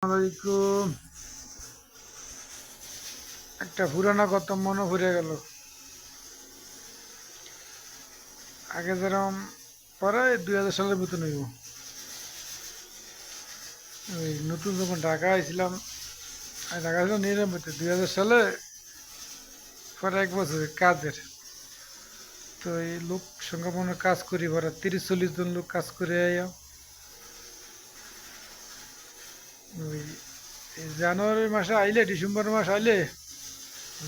আলাইকুম। একটা পুরানো কথা মনে পড়ে গেল। আগে যেরকম প্রায় 2000 সালের মতন হইব, ওই নতুন যখন ঢাকা আইছিলাম। আমি ঢাকা ছিলাম নিরানব্বইতে, 2000 সালে। পরে 1 বছর কাজের, তো এই লোক সংখ্যা মনে হয় কাজ করি পরে 30-40 জন লোক কাজ করে আইয়া ওই এই জানুয়ারি মাসে আইলে, ডিসেম্বর মাস আইলে,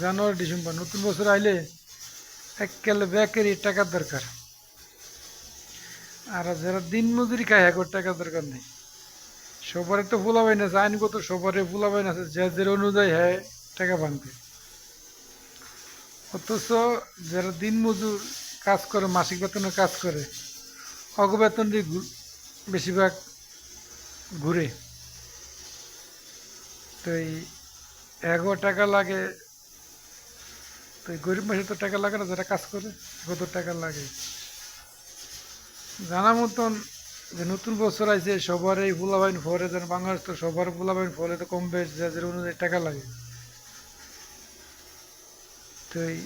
জানুয়ারি ডিসেম্বর নতুন বছর আইলে এককালে ব্যাকেরই টাকার দরকার। আর যারা দিন মজুরি খায় এক টাকার দরকার নেই। সবারই তো ফুলাবাইন আছে, আইনগত সবারই ফুলাবাইন আছে, যে অনুযায়ী হ্যাঁ টাকা ভাঙবে। অথচ যারা দিন মজুর কাজ করে, মাসিক বেতনে কাজ করে, অগ বেতন দিয়ে বেশিরভাগ ঘুরে। তো এই 11 টাকা লাগে, তো এই গরিব মাসে তো টাকা লাগে না, যারা কাজ করে কত টাকা লাগে জানা মতন। যে নতুন বছর আছে সবার এই ফুলাবাইন ফলে, যেন বাংলাদেশ তো সবার ফুলাবাইন ফলে তো কম বেশ যাদের অনুযায়ী টাকা লাগে। তো এই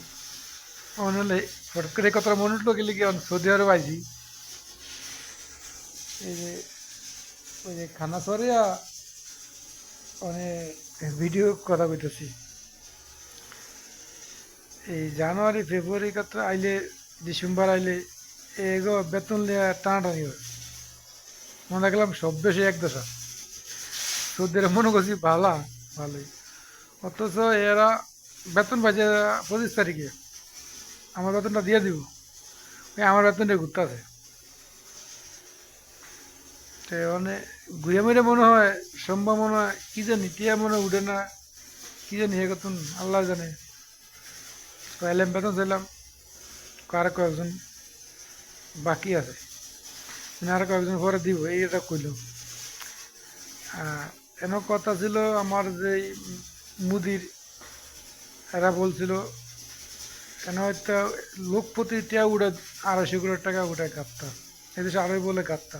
অনলে হঠাৎ করে এই কথাটা মনে উঠলো গেলে কি সৌদি আরব আইছি। এই যে ওই যে খানা সরিয়া অনেক ভিডিও কথা কইতেছি। এই জানুয়ারি ফেব্রুয়ারি কথা আইলে, ডিসেম্বর আইলে এগো বেতন লিয়া টানাটানি হয়। মনে দেখলাম সব বেশি এক দশা। সৌদিরা মনে করছি ভালোই। অথচ এরা বেতন পাইছে 25 তারিখে, আমার বেতনটা দিয়ে দিব, ওই আমার বেতনটা ঘুরতে আছে। তো মানে ঘুরে মেরে মনে হয় সম্ভব, মনে হয় কি জানি টিয়া মনে হয় উঠে না, কি জানি হে কতন আল্লাহ জানে। তো এলাম বেতন চাইলাম, কার কয়েকজন বাকি আছে, মানে আর কয়েকজন পরে দিব, এইটা কইল। এন কথা ছিল আমার যে মুদির, এরা বলছিল কেন একটা লোক প্রতি টিয়া উঠে 250 করে টাকা উঠে গাপ্তা, এদেশে আড়াই বলে গাপ্তা।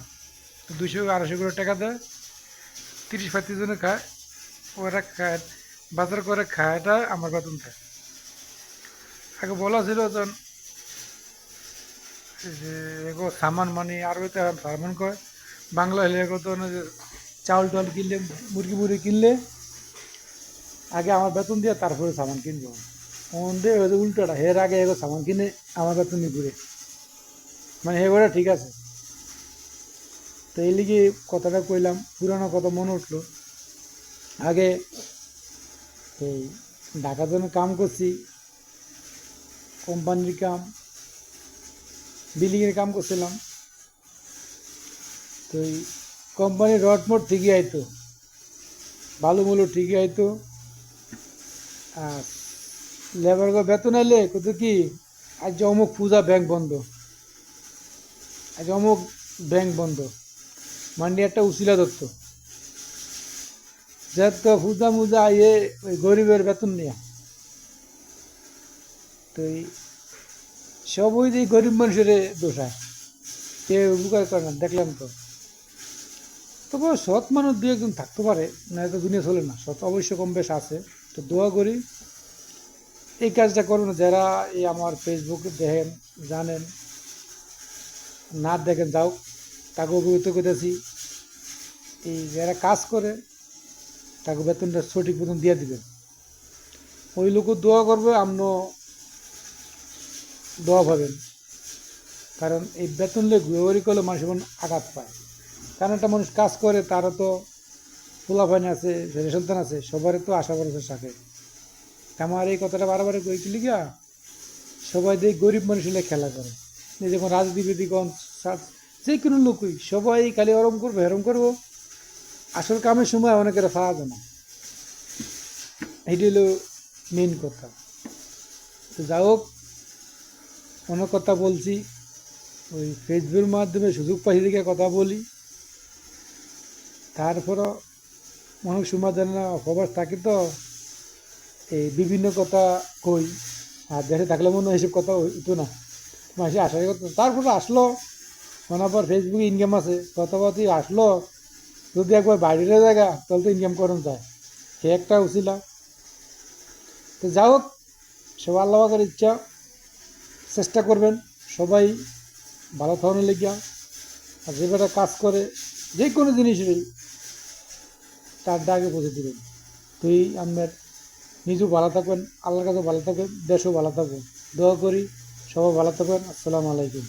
তো 200-250 করে টাকা দেয়, 30-35 জনে খায়, ওরা খায় বাজার করে খায়, এটা আমার বেতন খায়। আগে বলা ছিল যেন যে এগো সামান মানে আর সামান কয়, বাংলা হলে এগো তো যে চাউল টাউল কিনলে, মুরগি মুরগি কিনলে আগে আমার বেতন দিয়ে তারপরে সামান কিনবো। ওদের হয়তো উল্টোটা, এর আগে এগো সামান কিনে আমার বেতন নিয়ে ঘুরে, মানে এগুলো ঠিক আছে। তো এই লিগে কথাটা কইলাম, পুরানো কথা মনে উঠলো। আগে এই ঢাকার জন্য কাম করছি, কোম্পানির কাম, বিল্ডিংয়ের কাম করছিলাম। তো এই কোম্পানির রড মোট ঠিকই আইতো, ভালো মূল্য ঠিকই আইতো। আর লেবার বেতন আইলে কত কি, আজ অমুক পূজা ব্যাংক বন্ধ, আজ অমুক ব্যাংক বন্ধ, মানে একটা উচিলা দত্ত যে তো পূজা মুজা আইয়ে ওই গরিবের বেতন নিয়ে। তো এই সব ওই যে গরিব মানুষের দোষায়, কেউ উপকার করে না, দেখলাম তো। তবে সৎ মানুষ দু একজন থাকতে পারে, না তো দুনিয়া চলে না, সৎ অবশ্য কম বেশ আছে। তো দোয়া করি এই কাজটা করুন, যারা এই আমার ফেসবুকে দেখেন, জানেন, না দেখেন যাও, তাকে অভিভূত করতেছি। এই যারা কাজ করে তাকে বেতনটা সঠিক বেতন দিয়ে দিবেন, ওই লোকও দোয়া করবে, আপনিও দোয়া পাবেন। কারণ এই বেতন নিয়ে ঘুরি করলে মানুষ যেমন আঘাত পায়। কারণ একটা মানুষ কাজ করে, তারও তো পোলাপানি আছে, ছেলে সন্তান আছে, সবারই তো আশা ভরসা থাকে। আমার এই কথাটা বারবার কইতে লিগা সবাই দিয়ে গরিব মানুষ হলে খেলা করে। এই যখন রাজনীতিবিদগণ, যে কোনো লোকই সবাই খালি ওরম করবো হেরম করবো, আসল কামের সময় অনেকের পাওয়া যায় না। এটি হলো মেন কথা। তো যা হোক, অনেক কথা বলছি, ওই ফেসবুকের মাধ্যমে সুযোগ পাইছি দিকে কথা বলি। তারপরও অনেক সময় জানে না খবর থাকি, তো এই বিভিন্ন কথা কই। আর দেশে থাকলে মনে হয় এসব কথা হইতো না, মাসে আসার কথা। তারপরে আসলো, শোনার পর ফেসবুকে ইনকাম আছে, কথাবার্তি আসলো, যদি একবার বাইরের জায়গা তাহলে তো ইনকাম করুন যায়, সে একটা উচিলা। তো যাই হোক, সব আল্লাহ পাকের ইচ্ছা, চেষ্টা করবেন সবাই ভালো থাকানোর লেগিয়া। আর যে বেটা কাজ করে যে কোনো জিনিসেরই তার আগে পৌঁছে দেবেন। তুই আপনার নিজেও ভালো থাকবেন, আল্লাহর কাছে ভালো থাকবেন, দেশও ভালো থাকবেন। দোয়া করি সবাই ভালো থাকবেন। আসসালামু আলাইকুম।